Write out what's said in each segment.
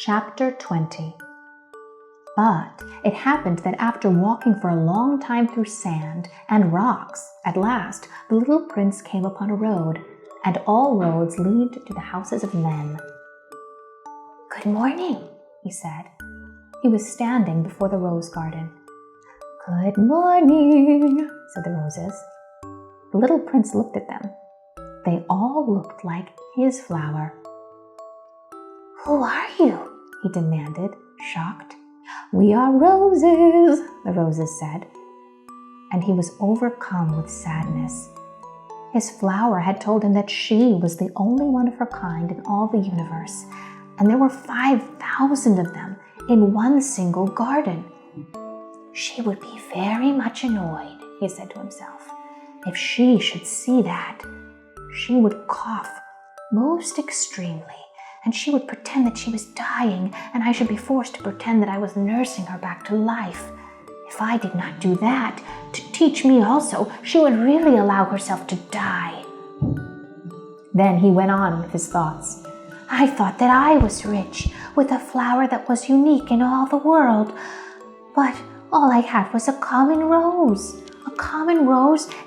Chapter 20. But it happened that after walking for a long time through sand and rocks, at last the little prince came upon a road, and all roads lead to the houses of men. "Good morning," he said. He was standing before the rose garden. "Good morning," said the roses. The little prince looked at them. They all looked like his flower. "Who are you?" he demanded, shocked. "We are roses," the roses said. And he was overcome with sadness. His flower had told him that she was the only one of her kind in all the universe, and there were 5,000 of them in one single garden. She would be very much annoyed, he said to himself. If she should see that, she would cough most extremely, and she would pretend that she was dying, and I should be forced to pretend that I was nursing her back to life. If I did not do that, to teach me also, she would really allow herself to die. Then he went on with his thoughts. I thought that I was rich, with a flower that was unique in all the world. But all I had was a common rose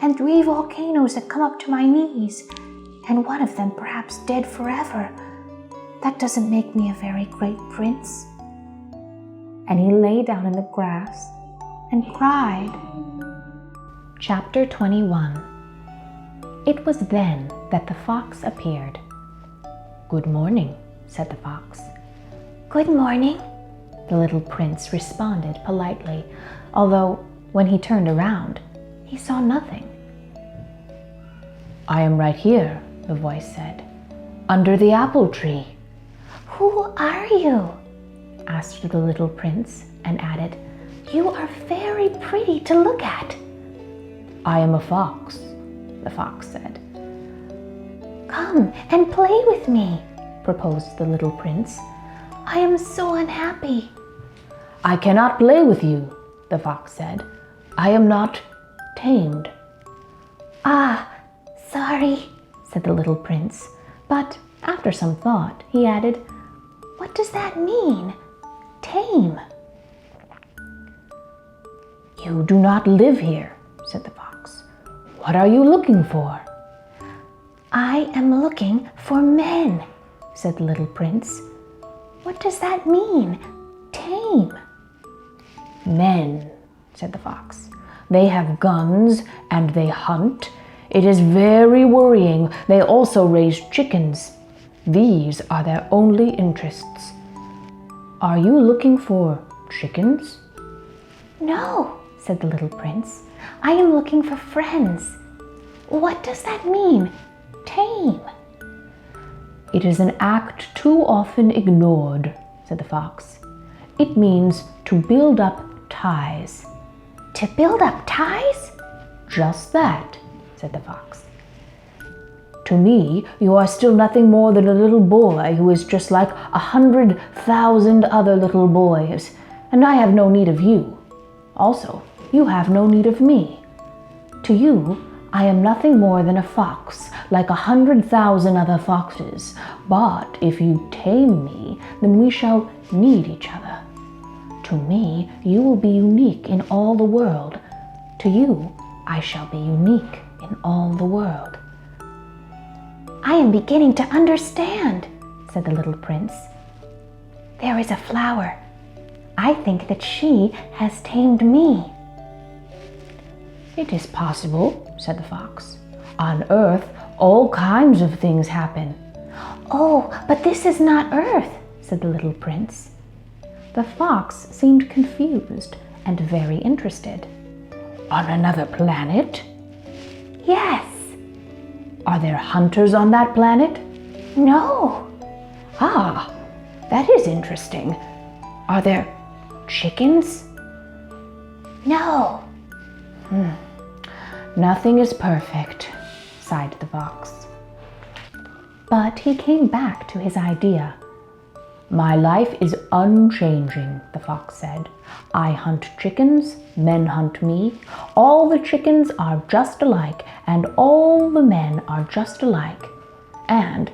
and 3 volcanoes that come up to my knees, and one of them perhaps dead forever. That doesn't make me a very great prince. And he lay down in the grass and cried. Chapter 21. It was then that the fox appeared. "Good morning," said the fox. "Good morning," the little prince responded politely, although when he turned around, he saw nothing. "I am right here," the voice said, "under the apple tree." "Who are you?" asked the little prince, and added, "You are very pretty to look at." "I am a fox," the fox said. "Come and play with me," proposed the little prince. "I am so unhappy." "I cannot play with you," the fox said. "I am not tamed." "Ah, sorry," said the little prince. But after some thought, he added, "What does that mean? Tame?" "You do not live here," said the fox. "What are you looking for?" "I am looking for men," said the little prince. "What does that mean? Tame?" "Men," said the fox. "They have guns and they hunt. It is very worrying. They also raise chickens. These are their only interests. Are you looking for chickens?" "No," said the little prince. "I am looking for friends. What does that mean? Tame?" "It is an act too often ignored," said the fox. "It means to build up ties." "To build up ties?" "Just that," said the fox. "To me, you are still nothing more than a little boy who is just like 100,000 other little boys, and I have no need of you. Also, you have no need of me. To you, I am nothing more than a fox, like 100,000 other foxes. But if you tame me, then we shall need each other. To me, you will be unique in all the world. To you, I shall be unique in all the world." "I am beginning to understand," said the little prince. "There is a flower. I think that she has tamed me." "It is possible," said the fox. "On Earth, all kinds of things happen." "Oh, but this is not Earth," said the little prince. The fox seemed confused and very interested. "On another planet?" "Yes." "Are there hunters on that planet?" "No." "Ah, that is interesting. Are there chickens?" "No." "Nothing is perfect," sighed the fox. But he came back to his idea. "My life is unchanging," the fox said. "I hunt chickens, men hunt me. All the chickens are just alike, and all the men are just alike. And,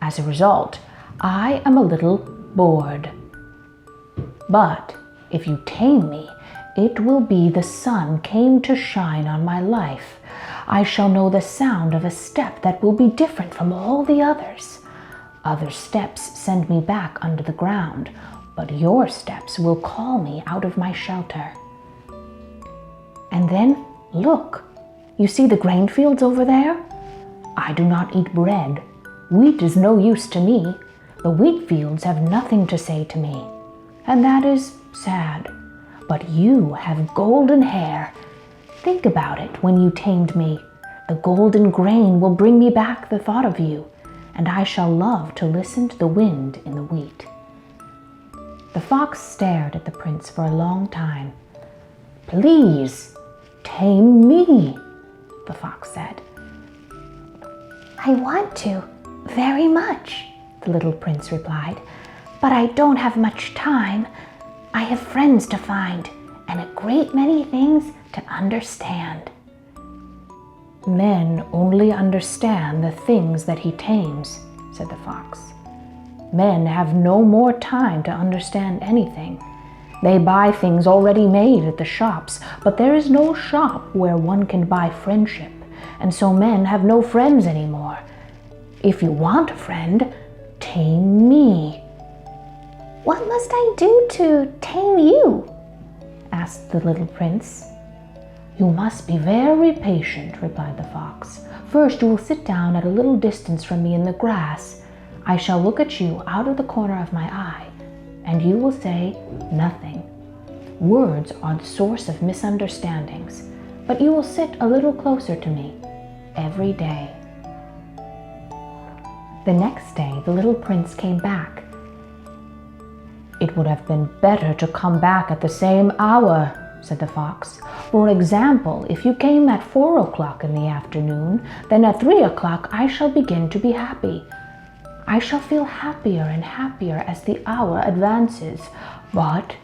as a result, I am a little bored. But if you tame me, it will be the sun came to shine on my life. I shall know the sound of a step that will be different from all the others. Other steps send me back under the ground, but your steps will call me out of my shelter. And then, look, you see the grain fields over there? I do not eat bread. Wheat is no use to me. The wheat fields have nothing to say to me. And that is sad. But you have golden hair. Think about it when you tamed me. The golden grain will bring me back the thought of you, and I shall love to listen to the wind in the wheat. The fox stared at the prince for a long time. Please, tame me, the fox said. I want to, very much, the little prince replied, but I don't have much time. I have friends to find and a great many things to understand. Men only understand the things that he tames, said the fox. Men have no more time to understand anything. They buy things already made at the shops, but there is no shop where one can buy friendship, and so men have no friends anymore. If you want a friend, tame me. What must I do to tame you? Asked the little prince. You must be very patient, replied the fox. First you will sit down at a little distance from me in the grass. I shall look at you out of the corner of my eye, and you will say nothing. Words are the source of misunderstandings, but you will sit a little closer to me every day. The next day the little prince came back. It would have been better to come back at the same hour, said the fox. For example, if you came at 4 o'clock in the afternoon, then at 3 o'clock I shall begin to be happy. I shall feel happier and happier as the hour advances. But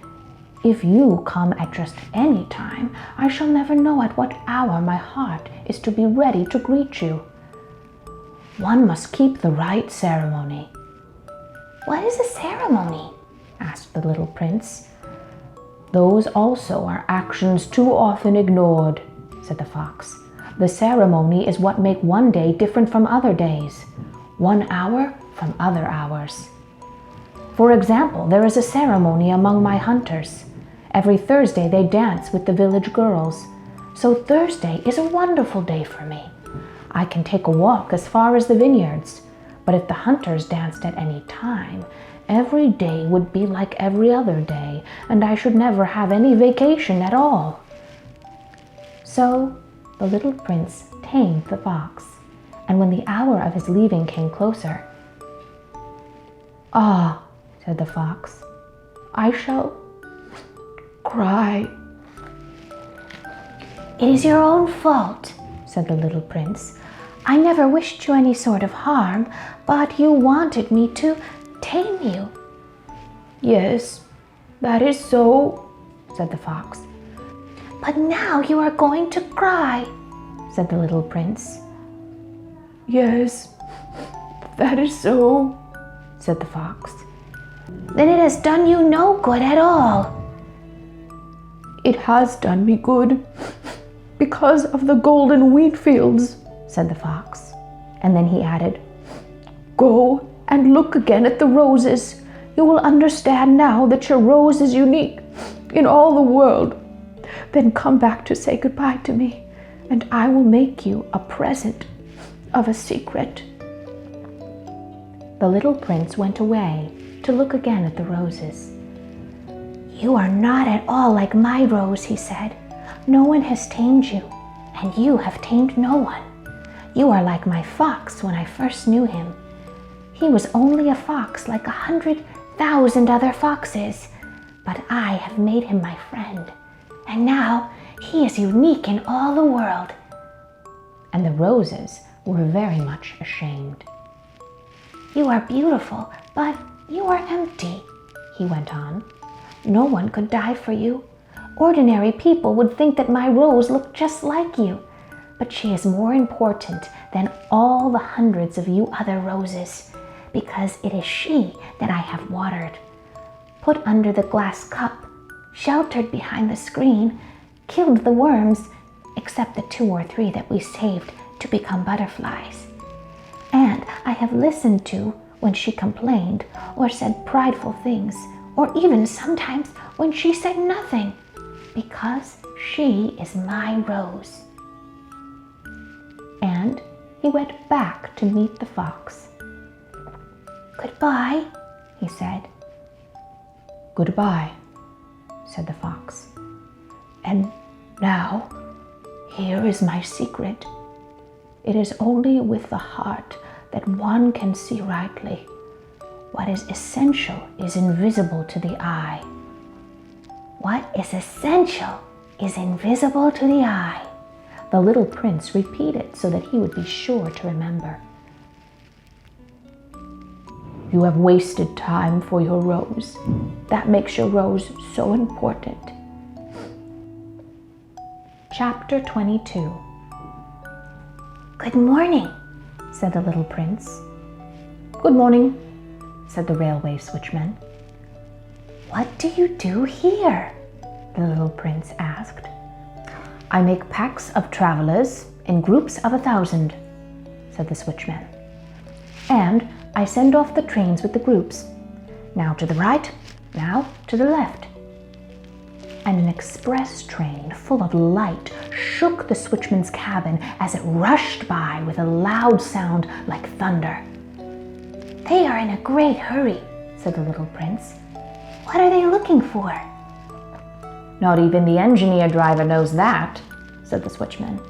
if you come at just any time, I shall never know at what hour my heart is to be ready to greet you. One must keep the right ceremony. What is a ceremony? Asked the little prince. Those also are actions too often ignored, said the fox. The ceremony is what make one day different from other days, 1 hour from other hours. For example, there is a ceremony among my hunters. Every Thursday they dance with the village girls. So Thursday is a wonderful day for me. I can take a walk as far as the vineyards. But if the hunters danced at any time, every day would be like every other day, and I should never have any vacation at all. So the little prince tamed the fox, and when the hour of his leaving came closer, "Ah," said the fox, "I shall cry." "It is your own fault," said the little prince. "I never wished you any sort of harm, but you wanted me to tame you." "Yes, that is so," said the fox. "But now you are going to cry," said the little prince. "Yes, that is so," said the fox. "Then it has done you no good at all." "It has done me good because of the golden wheat fields," said the fox. And then he added, "Go and look again at the roses. You will understand now that your rose is unique in all the world. Then come back to say goodbye to me, and I will make you a present of a secret." The little prince went away to look again at the roses. "You are not at all like my rose," he said. "No one has tamed you, and you have tamed no one. You are like my fox when I first knew him. He was only a fox like 100,000 other foxes, but I have made him my friend, and now he is unique in all the world." And the roses were very much ashamed. "You are beautiful, but you are empty," he went on. "No one could die for you. Ordinary people would think that my rose looked just like you, but she is more important than all the hundreds of you other roses, because it is she that I have watered. put under the glass cup, sheltered behind the screen, killed the worms, except the 2 or 3 that we saved to become butterflies. And I have listened to when she complained or said prideful things, or even sometimes when she said nothing, because she is my rose. And he went back to meet the fox. Goodbye, he said. Goodbye, said the fox. And now, here is my secret. It is only with the heart that one can see rightly. What is essential is invisible to the eye. What is essential is invisible to the eye. The little prince repeated so that he would be sure to remember. You have wasted time for your rose. That makes your rose so important. Chapter 22. Good morning, said the little prince. Good morning, said the railway switchman. What do you do here? The little prince asked. I make packs of travelers in groups of 1,000, said the switchman. And I send off the trains with the groups, now to the right, now to the left. And an express train full of light shook the switchman's cabin as it rushed by with a loud sound like thunder. They are in a great hurry, said the little prince. What are they looking for? Not even the engineer driver knows that, said the switchman.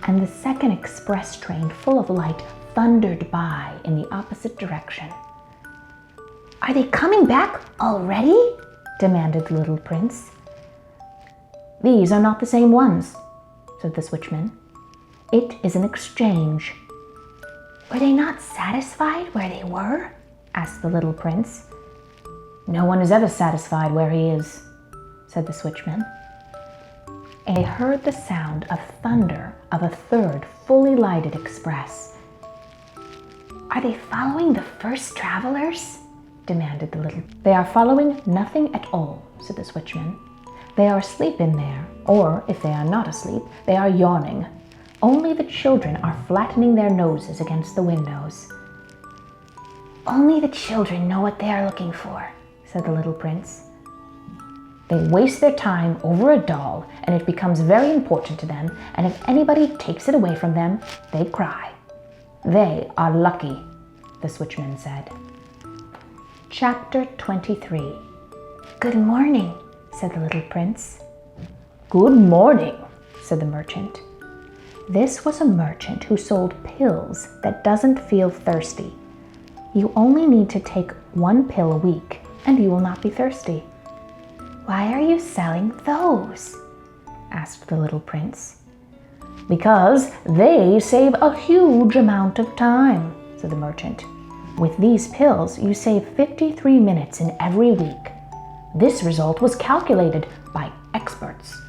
And the second express train full of light thundered by in the opposite direction. Are they coming back already? Demanded the little prince. These are not the same ones, said the switchman. It is an exchange. Were they not satisfied where they were? Asked the little prince. No one is ever satisfied where he is, said the switchman. And they heard the sound of thunder of a third fully lighted express. Are they following the first travelers? Demanded the little. They are following nothing at all, said the switchman. They are asleep in there, or if they are not asleep, they are yawning. Only the children are flattening their noses against the windows. Only the children know what they are looking for, said the little prince. They waste their time over a doll, and it becomes very important to them, and if anybody takes it away from them, they cry. They are lucky, the switchman said. Chapter 23. Good morning, said the little prince. Good morning, said the merchant. This was a merchant who sold pills that doesn't feel thirsty. You only need to take 1 pill a week, and you will not be thirsty. Why are you selling those? Asked the little prince. Because they save a huge amount of time, said the merchant. With these pills, you save 53 minutes in every week. This result was calculated by experts.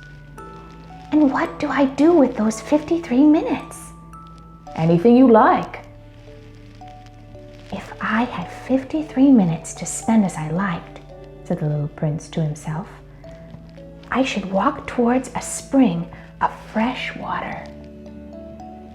And what do I do with those 53 minutes? Anything you like. If I had 53 minutes to spend as I liked, said the little prince to himself, I should walk towards a spring of fresh water